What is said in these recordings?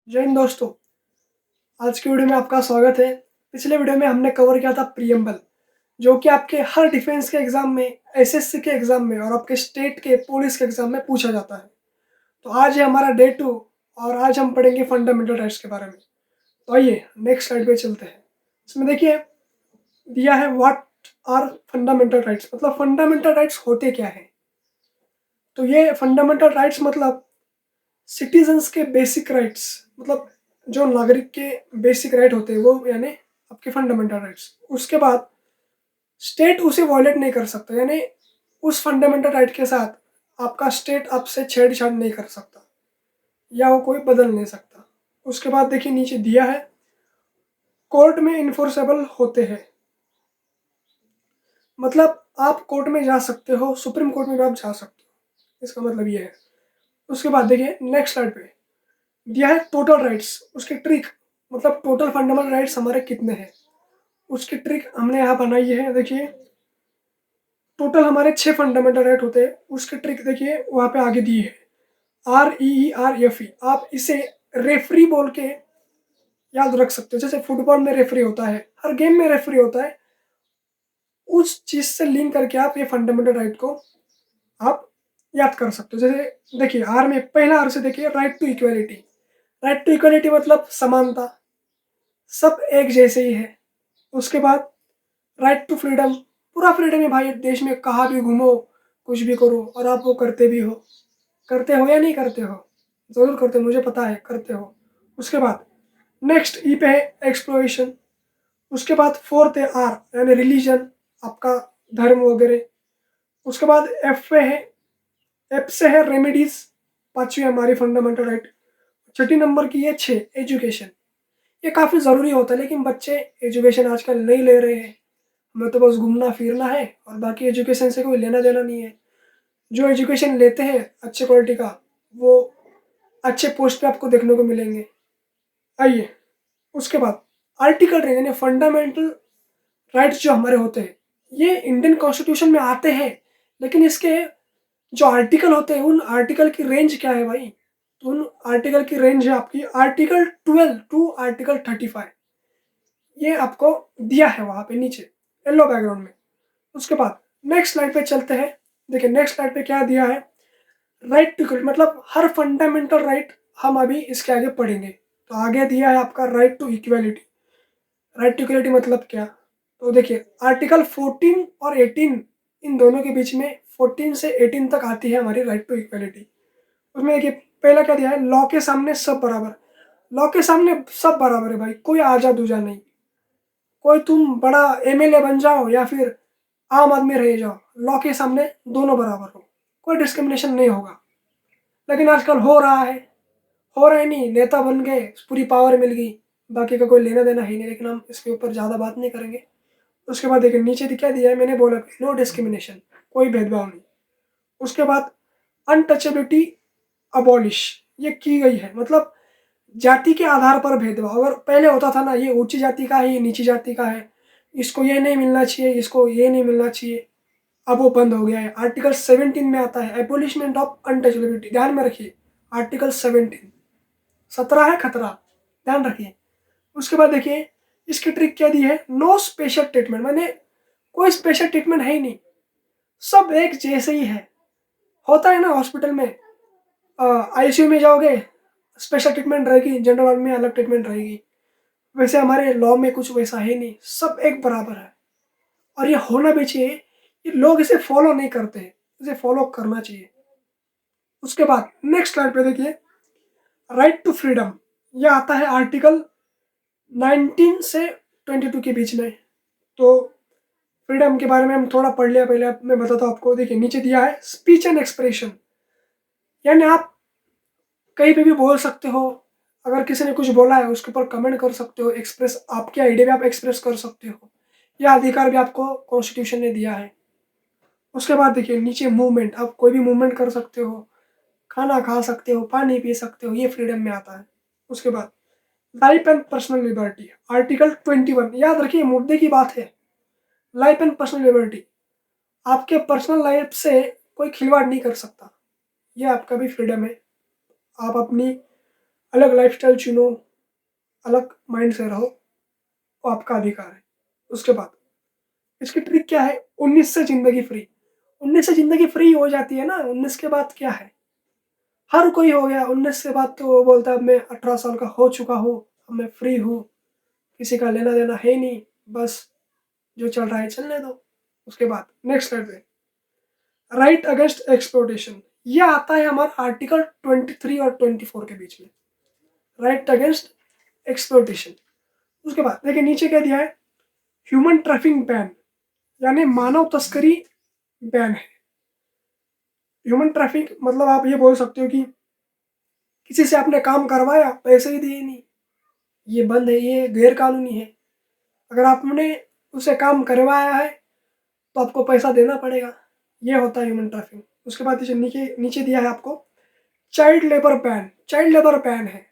जय हिंद दोस्तों। आज की वीडियो में आपका स्वागत है। पिछले वीडियो में हमने कवर किया था प्रियम्बल, जो कि आपके हर डिफेंस के एग्जाम में, एसएससी के एग्जाम में और आपके स्टेट के पुलिस के एग्जाम में पूछा जाता है। तो आज है हमारा डे 2 और आज हम पढ़ेंगे फंडामेंटल राइट्स के बारे में। तो आइए नेक्स्ट स्लाइड पे चलते हैं। इसमें देखिए दिया है व्हाट आर फंडामेंटल राइट्स, मतलब फंडामेंटल राइट्स होते क्या है। तो ये फंडामेंटल राइट्स मतलब सिटीजन्स के बेसिक राइट्स, मतलब जो नागरिक के बेसिक राइट होते हैं वो, यानी आपके फंडामेंटल राइट्स। उसके बाद स्टेट उसे वॉयलेट नहीं कर सकता, यानी उस फंडामेंटल राइट के साथ आपका स्टेट आपसे छेड़छाड़ नहीं कर सकता या वो कोई बदल नहीं सकता। उसके बाद देखिए नीचे दिया है कोर्ट में इन्फोर्सेबल होते हैं, मतलब आप कोर्ट में जा सकते हो, सुप्रीम कोर्ट में भी आप जा सकते हो, इसका मतलब ये है। उसके बाद देखिए नेक्स्ट स्लाइड पे दिया है टोटल राइट्स, उसकी ट्रिक, मतलब टोटल फंडामेंटल राइट्स हमारे कितने हैं उसकी ट्रिक हमने यहाँ बनाई है। देखिए टोटल हमारे 6 फंडामेंटल राइट होते हैं, उसकी ट्रिक देखिए वहाँ पे आगे दी है REERFE। आप इसे रेफरी बोल के याद रख सकते हो। जैसे फुटबॉल में रेफरी होता है, हर गेम में रेफरी होता है, उस चीज से लिंक करके आप ये फंडामेंटल राइट को आप याद कर सकते हो। जैसे देखिए आर में पहला आर से देखिए right to equality. Right to equality मतलब समानता, सब एक जैसे ही है। उसके बाद राइट टू फ्रीडम, पूरा फ्रीडम है भाई, देश में कहाँ भी घूमो, कुछ भी करो, और आप वो करते भी हो। करते हो या नहीं करते हो? जरूर करते हो, मुझे पता है करते हो। उसके बाद नेक्स्ट ई पे है एक्सप्लोरेशन। उसके बाद फोर्थ है आर यानी रिलीजन, आपका धर्म वगैरह। उसके बाद एफ पे है, एफ से है रेमेडीज, पांचवी हमारी फंडामेंटल राइट। छठी नंबर की है 6 एजुकेशन। ये काफ़ी ज़रूरी होता है, लेकिन बच्चे एजुकेशन आजकल नहीं ले रहे हैं। हमें तो बस घूमना फिरना है और बाकी एजुकेशन से कोई लेना देना नहीं है। जो एजुकेशन लेते हैं अच्छे क्वालिटी का, वो अच्छे पोस्ट पे आपको देखने को मिलेंगे। आइए उसके बाद आर्टिकल रहे यानी फंडामेंटल राइट्स जो हमारे होते हैं, ये इंडियन कॉन्स्टिट्यूशन में आते हैं, लेकिन इसके जो आर्टिकल होते हैं उन आर्टिकल की रेंज क्या है भाई? तो उन आर्टिकल की रेंज है आपकी आर्टिकल 12 टू आर्टिकल 35। ये आपको दिया है वहां पे नीचे येलो बैकग्राउंड में। उसके बाद नेक्स्ट स्लाइड पे चलते हैं। देखिए नेक्स्ट स्लाइड पे क्या दिया है, राइट टू इक्वलिटी, मतलब हर फंडामेंटल राइट हम अभी इसके आगे पढ़ेंगे। तो आगे दिया है आपका right to equality. Right to equality मतलब क्या? तो देखिए आर्टिकल 14 और 18, इन दोनों के बीच में 14 से 18 तक आती है हमारी राइट टू इक्वलिटी। उसमें देखिए पहला क्या दिया है, लॉ के सामने सब बराबर। लॉ के सामने सब बराबर है भाई, कोई आजा दूजा नहीं। कोई तुम बड़ा MLA बन जाओ या फिर आम आदमी रह जाओ, लॉ के सामने दोनों बराबर हो, कोई डिस्क्रिमिनेशन नहीं होगा। लेकिन आजकल हो रहा है, हो रहा है नहीं, नेता बन गए, पूरी पावर मिल गई, बाकी का कोई लेना देना है नहीं। लेकिन हम इसके ऊपर ज़्यादा बात नहीं करेंगे। उसके बाद देखिए नीचे क्या दिया है, मैंने बोला नो डिस्क्रिमिनेशन, कोई भेदभाव नहीं। उसके बाद अनटचेबिलिटी अबॉलिश, ये की गई है, मतलब जाति के आधार पर भेदभाव। अगर पहले होता था ना, ये ऊंची जाति का है, ये नीची जाति का है, इसको ये नहीं मिलना चाहिए, इसको ये नहीं मिलना चाहिए, अब वो बंद हो गया है। आर्टिकल 17 में आता है एबोलिशमेंट ऑफ अनटचेबिलिटी, ध्यान में रखिए आर्टिकल 17। 17 है खतरा, ध्यान रखिए। उसके बाद देखिए इसकी ट्रिक क्या दी है, नो स्पेशल ट्रीटमेंट, मैंने कोई स्पेशल ट्रीटमेंट है ही नहीं, सब एक जैसे ही है। होता है ना हॉस्पिटल में, ICU में जाओगे स्पेशल ट्रीटमेंट रहेगी, जनरल वार्ड में अलग ट्रीटमेंट रहेगी, वैसे हमारे लॉ में कुछ वैसा है नहीं, सब एक बराबर है। और ये होना भी चाहिए, ये लोग इसे फॉलो नहीं करते हैं, इसे फॉलो करना चाहिए। उसके बाद नेक्स्ट स्लाइड पे देखिए राइट टू फ्रीडम, यह आता है आर्टिकल 19 से 22 के बीच में। तो फ्रीडम के बारे में हम थोड़ा पढ़ लिया, पहले मैं बताता हूँ आपको। देखिए नीचे दिया है स्पीच एंड एक्सप्रेशन, यानी आप कहीं पे भी बोल सकते हो, अगर किसी ने कुछ बोला है उसके ऊपर कमेंट कर सकते हो, एक्सप्रेस आपके आइडिया भी आप एक्सप्रेस कर सकते हो, यह अधिकार भी आपको कॉन्स्टिट्यूशन ने दिया है। उसके बाद देखिए नीचे मूवमेंट, आप कोई भी मूवमेंट कर सकते हो, खाना खा सकते हो, पानी पी सकते हो, ये फ्रीडम में आता है। उसके बाद life and personal liberty, article 21, याद रखिए मुद्दे की बात है, लाइफ एंड पर्सनल लिबर्टी, आपके पर्सनल लाइफ से कोई खिलवाड़ नहीं कर सकता, ये आपका भी फ्रीडम है। आप अपनी अलग लाइफस्टाइल चुनो, अलग माइंड से रहो, वो आपका अधिकार है। उसके बाद इसकी ट्रिक क्या है, 19 से ज़िंदगी फ्री। 19 से ज़िंदगी फ्री हो जाती है ना, 19 के बाद क्या है? हर कोई हो गया 19 के बाद, तो वो बोलता है अब मैं 18 साल का हो चुका हूँ, अब मैं फ्री हूँ, किसी का लेना देना है नहीं, बस जो चल रहा है चलने दो। उसके बाद नेक्स्ट स्लाइड पे, राइट अगेंस्ट एक्सप्लोइटेशन, ये आता है हमारा आर्टिकल 23 और 24 के बीच में, राइट अगेंस्ट एक्सप्लोइटेशन। उसके बाद देखिए नीचे क्या दिया है, ह्यूमन ट्रैफिकिंग बैन, यानी मानव तस्करी बैन है। ह्यूमन ट्रैफिक मतलब आप ये बोल सकते हो कि किसी से आपने काम करवाया, पैसे ही दिए नहीं, ये बंद है, ये गैर कानूनी है। अगर आपने उसे काम करवाया है तो आपको पैसा देना पड़ेगा, ये होता है ह्यूमन ट्रैफिकिंग। उसके बाद नीचे नीचे दिया है आपको child labour ban. Child labour ban है,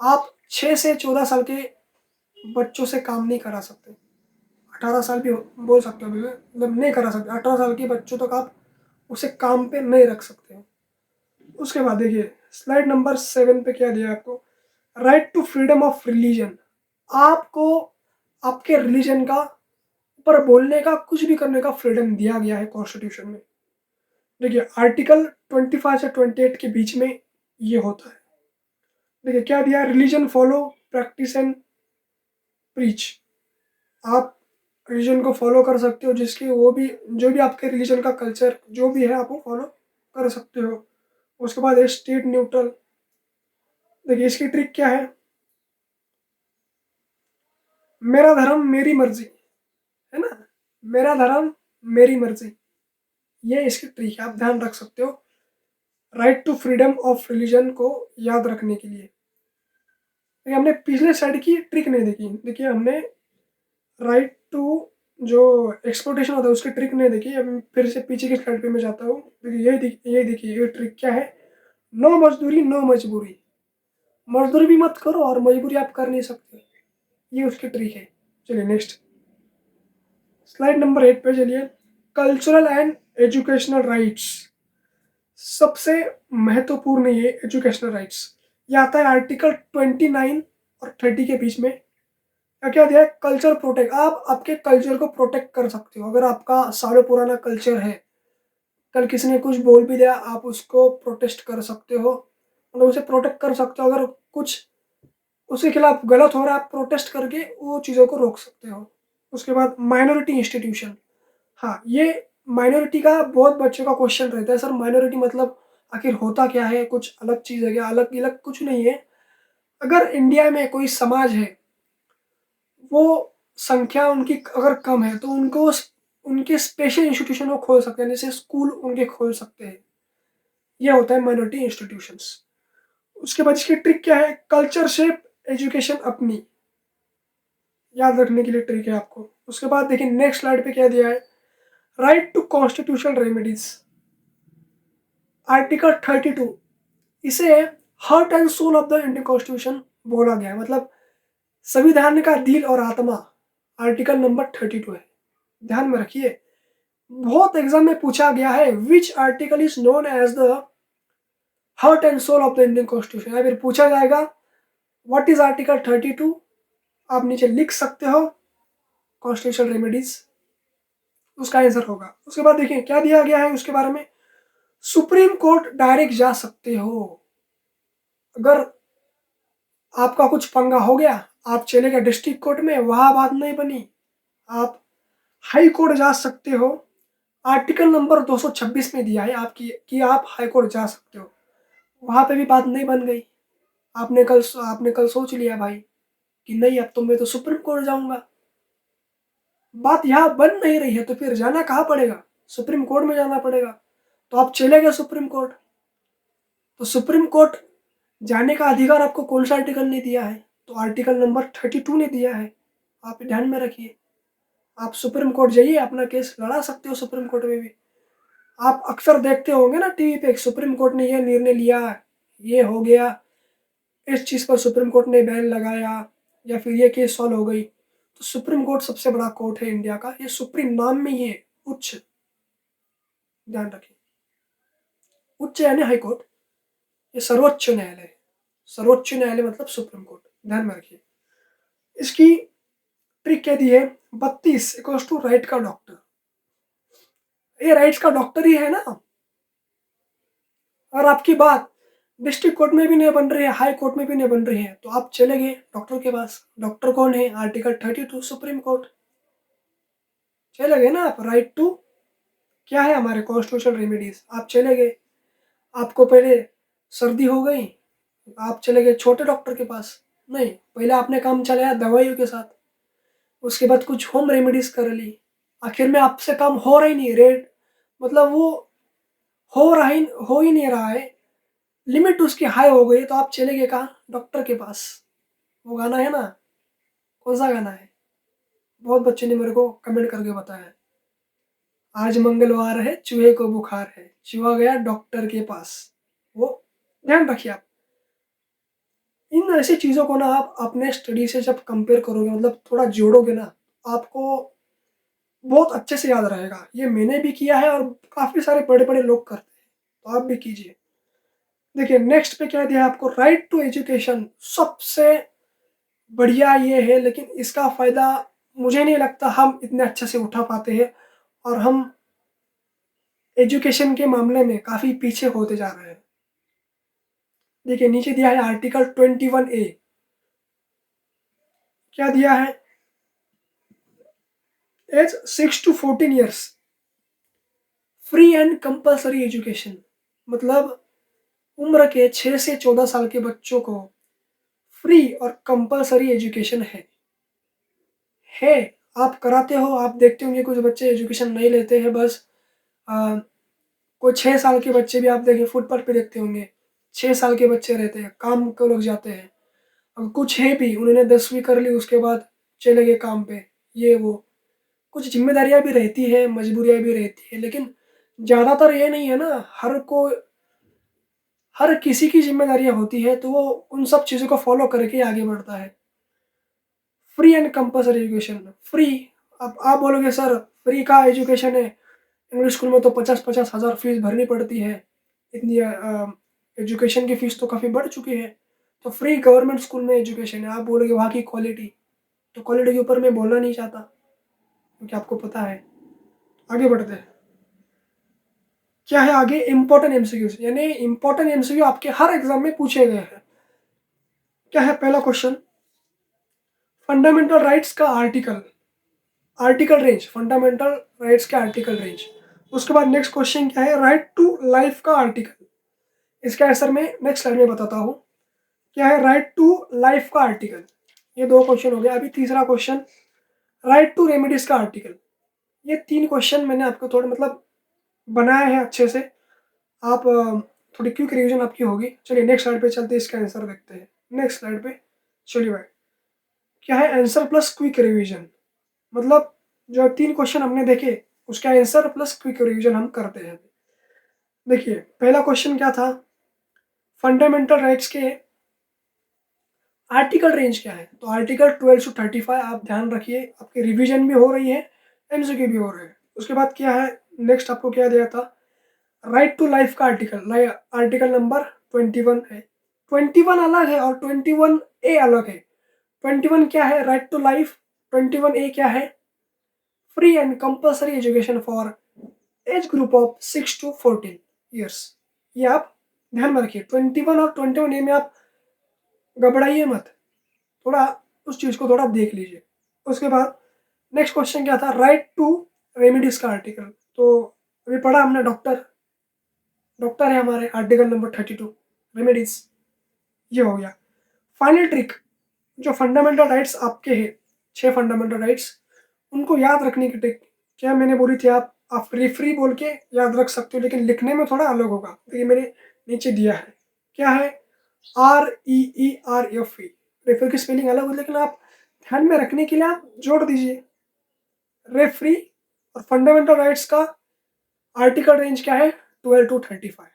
आप 6 से 14 साल के बच्चों से काम नहीं करा सकते, 18 साल भी बोल सकते हो, मतलब नहीं करा सकते, 18 साल के बच्चों तक आप उसे काम पे नहीं रख सकते हो। उसके बाद देखिए स्लाइड नंबर 7 पे क्या दिया है आपको, right to freedom of religion. आपको आपके रिलीजन का ऊपर बोलने का, कुछ भी करने का फ्रीडम दिया गया है कॉन्स्टिट्यूशन में। देखिए आर्टिकल 25 से 28 के बीच में ये होता है। देखिए क्या दिया है, religion follow practice and preach. आप रिलीजन को फॉलो कर सकते हो, जिसकी वो भी जो भी आपके रिलीजन का कल्चर जो भी है आप वो फॉलो कर सकते हो। उसके बाद स्टेट न्यूट्रल। देखिए इसकी ट्रिक क्या है, मेरा धर्म मेरी मर्जी, है ना, मेरा धर्म मेरी मर्जी, ये इसकी ट्रिक है, आप ध्यान रख सकते हो right to freedom of religion को याद रखने के लिए। देखिए हमने पिछले साइड की ट्रिक नहीं देखी, देखिए हमने राइट टू जो एक्सप्लोटेशन होता है उसकी ट्रिक नहीं देखी। अब फिर से पीछे की स्लाइड पे मैं जाता हूँ। देखिए ये देखिए ये ट्रिक क्या है, नो मजदूरी नो मजबूरी, मजदूरी भी मत करो और मजबूरी आप कर नहीं सकते, ये उसकी ट्रिक है। चलिए नेक्स्ट स्लाइड नंबर 8 पे चलिए, कल्चरल एंड एजुकेशनल राइट्स। सबसे महत्वपूर्ण ये एजुकेशनल राइट्स, ये आता है आर्टिकल 29 और 30 के बीच में। क्या क्या दिया है, कल्चर प्रोटेक्ट, आप आपके कल्चर को प्रोटेक्ट कर सकते हो। अगर आपका सालों पुराना कल्चर है, कल किसी ने कुछ बोल भी दिया, आप उसको प्रोटेस्ट कर सकते हो, मतलब उसे प्रोटेक्ट कर सकते हो। अगर कुछ उसके खिलाफ गलत हो रहा है, आप प्रोटेस्ट करके वो चीज़ों को रोक सकते हो। उसके बाद माइनॉरिटी इंस्टीट्यूशन, हाँ ये माइनॉरिटी का बहुत बच्चों का क्वेश्चन रहता है, सर माइनॉरिटी मतलब आखिर होता क्या है, कुछ अलग चीज़ है क्या? अलग अलग कुछ नहीं है। अगर इंडिया में कोई समाज है, वो संख्या उनकी अगर कम है, तो उनको उनके स्पेशल इंस्टीट्यूशन वो खोल सकते हैं, जैसे स्कूल उनके खोल सकते हैं। यह होता है माइनॉरिटी इंस्टीट्यूशंस। उसके बाद इसकी ट्रिक क्या है, कल्चर शेप एजुकेशन अपनी, याद रखने के लिए ट्रिक है आपको। उसके बाद देखिए नेक्स्ट स्लाइड पे क्या दिया है, right to constitutional remedies, article 32, इसे heart and soul of the Indian constitution बोला गया है, मतलब संविधान का दिल और आत्मा आर्टिकल नंबर 32 है। ध्यान में रखिए, बहुत एग्जाम में पूछा गया है, which article is known as the heart and soul of the Indian constitution, या फिर पूछा जाएगा व्हाट इज आर्टिकल 32, आप नीचे लिख सकते हो कॉन्स्टिट्यूशनल रेमेडीज, उसका आंसर होगा। उसके बाद देखिए क्या दिया गया है उसके बारे में, सुप्रीम कोर्ट डायरेक्ट जा सकते हो। अगर आपका कुछ पंगा हो गया, आप चले गए डिस्ट्रिक्ट कोर्ट में, वहां बात नहीं बनी, आप हाई कोर्ट जा सकते हो। आर्टिकल नंबर 226 में दिया है आपकी कि आप हाई कोर्ट जा सकते हो, वहां पे भी बात नहीं बन गई। आपने कल सोच लिया भाई कि नहीं अब तो मैं तो सुप्रीम कोर्ट जाऊंगा, बात यहाँ बन नहीं रही है, तो फिर जाना कहाँ पड़ेगा, सुप्रीम कोर्ट में जाना पड़ेगा। तो आप चले गए सुप्रीम कोर्ट, तो सुप्रीम कोर्ट जाने का अधिकार आपको कौन सा आर्टिकल ने दिया है, तो आर्टिकल नंबर 32 ने दिया है, आप ध्यान में रखिए। आप सुप्रीम कोर्ट जाइए, अपना केस लड़ा सकते हो सुप्रीम कोर्ट में भी। आप अक्सर देखते होंगे ना टीवी पे, सुप्रीम कोर्ट ने यह निर्णय लिया, ये हो गया, इस चीज़ पर सुप्रीम कोर्ट ने बैन लगाया, या फिर ये केस सॉल्व हो गई। तो सुप्रीम कोर्ट सबसे बड़ा कोर्ट है इंडिया का, ये सुप्रीम नाम में ही है, उच्च, ध्यान रखिए, उच्च यानी हाई कोर्ट, ये सर्वोच्च न्यायालय है, सर्वोच्च न्यायालय मतलब सुप्रीम कोर्ट, ध्यान में रखिए। इसकी ट्रिक क्या दी है, 32 इक्वल्स टू राइट का डॉक्टर। ये राइट्स का डॉक्टर ही है ना। और आपकी बात डिस्ट्रिक्ट कोर्ट में भी नहीं बन रही है, हाई कोर्ट में भी नहीं बन रही है, तो आप चले गए डॉक्टर के पास। डॉक्टर कौन है, आर्टिकल 32 सुप्रीम कोर्ट। चले गए ना आप, राइट टू क्या है हमारे कॉन्स्टिट्यूशनल रेमेडीज, आप चले गए। आपको पहले सर्दी हो गई, आप चले गए छोटे डॉक्टर के पास। नहीं, पहले आपने काम चलाया दवाइयों के साथ, उसके बाद कुछ होम रेमेडीज कर ली, आखिर में आपसे काम हो रहा ही नहीं, रेट मतलब वो हो ही नहीं रहा है, लिमिट उसकी हाई हो गई, तो आप चले गए कहाँ, डॉक्टर के पास। वो गाना है ना, कौन सा गाना है, बहुत बच्चे ने मेरे को कमेंट करके बताया, आज मंगलवार है चूहे को बुखार है, चूहा गया डॉक्टर के पास। वो ध्यान रखिए आप, इन ऐसी चीज़ों को ना आप अपने स्टडी से जब कंपेयर करोगे, मतलब थोड़ा जोड़ोगे ना, आपको बहुत अच्छे से याद रहेगा। ये मैंने भी किया है और काफ़ी सारे बड़े बड़े लोग करते हैं, तो आप भी कीजिए। देखिए नेक्स्ट पे क्या दिया है आपको, राइट टू एजुकेशन। सबसे बढ़िया ये है, लेकिन इसका फ़ायदा मुझे नहीं लगता हम इतने अच्छे से उठा पाते हैं, और हम एजुकेशन के मामले में काफ़ी पीछे होते जा रहे हैं। देखिए नीचे दिया है आर्टिकल 21A, क्या दिया है, age 6 to 14 years free and compulsory education. मतलब उम्र के 6 से 14 साल के बच्चों को फ्री और कंपल्सरी एजुकेशन है। आप कराते हो, आप देखते होंगे कुछ बच्चे एजुकेशन नहीं लेते हैं, बस कोई 6 साल के बच्चे भी आप देखें फुटपाथ पे देखते होंगे, 6 साल के बच्चे रहते हैं, काम को लग जाते हैं। अब कुछ है भी, उन्होंने 10वीं कर ली, उसके बाद चले गए काम पे, ये वो कुछ जिम्मेदारियां भी रहती है, मजबूरियां भी रहती है, लेकिन ज़्यादातर ये नहीं है ना, हर किसी की जिम्मेदारियां होती है, तो वो उन सब चीज़ों को फॉलो करके आगे बढ़ता है। Free and compulsory education, free. अब आप बोलोगे सर फ्री का एजुकेशन है, इंग्लिश स्कूल में तो 50-50 हज़ार फीस भरनी पड़ती है, इतनी एजुकेशन की फ़ीस तो काफ़ी बढ़ चुकी है। तो फ्री गवर्नमेंट स्कूल में एजुकेशन है, आप बोलोगे वहाँ की क्वालिटी, तो क्वालिटी के ऊपर मैं बोलना नहीं चाहता क्योंकि आपको पता है। आगे बढ़ते हैं, क्या है आगे, इंपॉर्टेंट एमसीक्यूज, यानी इंपॉर्टेंट एमसीक्यू आपके हर एग्जाम में पूछे गए हैं। क्या है पहला क्वेश्चन, फंडामेंटल राइट्स का article, article range, fundamental rights के आर्टिकल रेंज। उसके बाद नेक्स्ट क्वेश्चन क्या है, राइट टू लाइफ का आर्टिकल। इसका आंसर मैं नेक्स्ट स्लाइड में बताता हूँ। क्या है राइट टू लाइफ का आर्टिकल, ये 2 क्वेश्चन हो गया। अभी तीसरा क्वेश्चन, राइट टू रेमेडीज का आर्टिकल। ये 3 क्वेश्चन मैंने आपको थोड़े मतलब बनाए हैं अच्छे से, आप थोड़ी क्विक रिवीजन आपकी होगी। चलिए नेक्स्ट स्लाइड पे चलते हैं, इसका आंसर देखते हैं नेक्स्ट स्लाइड पे। चलिए भाई, क्या है आंसर प्लस क्विक रिवीजन, मतलब जो 3 क्वेश्चन हमने देखे उसका आंसर प्लस क्विक रिवीजन हम करते हैं। देखिए पहला क्वेश्चन क्या था, फंडामेंटल राइट्स के आर्टिकल रेंज क्या है, तो आर्टिकल 12 to 35 आप ध्यान रखिए, आपकी रिवीजन भी हो रही है, एमसीक्यू भी हो रहे हैं। उसके बाद क्या है, नेक्स्ट आपको क्या दिया था, राइट टू लाइफ का आर्टिकल, आर्टिकल नंबर 21 है। 21 अलग है और 21A अलग है। 21 क्या है, राइट टू लाइफ। 21A क्या है, free and compulsory education for age group of 6 to 14 years. ये आप ध्यान में रखिए, 21 और 21A में आप घबराइए मत, थोड़ा उस चीज़ को थोड़ा देख लीजिए। उसके बाद नेक्स्ट क्वेश्चन क्या था, राइट टू रेमेडीज का आर्टिकल। तो अभी पढ़ा हमने, डॉक्टर डॉक्टर है हमारे, आर्टिकल नंबर 32 रेमेडीज, ये हो गया। फाइनल ट्रिक, जो फंडामेंटल राइट्स आपके हैं, 6 फंडामेंटल राइट्स, उनको याद रखने की ट्रिक क्या मैंने बोली थी, आप रेफरी बोल के याद रख सकते हो, लेकिन लिखने में थोड़ा अलग होगा। तो ये मैंने नीचे दिया है, क्या है, REERFE। रेफरी की स्पेलिंग अलग होती है, लेकिन आप ध्यान में रखने के लिए आप जोड़ दीजिए रेफरी। और फंडामेंटल राइट्स का आर्टिकल रेंज क्या है, 12 to 35।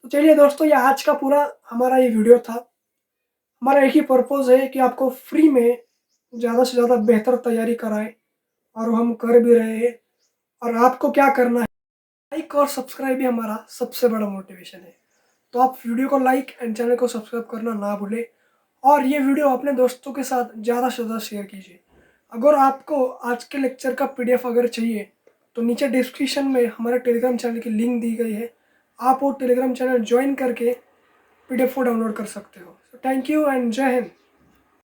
तो चलिए दोस्तों, ये आज का पूरा हमारा ये वीडियो था। हमारा एक ही पर्पज़ है कि आपको फ्री में ज़्यादा से ज़्यादा बेहतर तैयारी कराएं, और हम कर भी रहे हैं। और आपको क्या करना है, लाइक और सब्सक्राइब ही हमारा सबसे बड़ा मोटिवेशन है। तो आप वीडियो को लाइक एंड चैनल को सब्सक्राइब करना ना भूलें और ये वीडियो अपने दोस्तों के साथ ज़्यादा से ज़्यादा शेयर कीजिए। अगर आपको आज के लेक्चर का PDF अगर चाहिए तो नीचे डिस्क्रिप्शन में हमारे टेलीग्राम चैनल की लिंक दी गई है, आप वो टेलीग्राम चैनल ज्वाइन करके PDF को डाउनलोड कर सकते हो। थैंक यू एंड जय हिंद।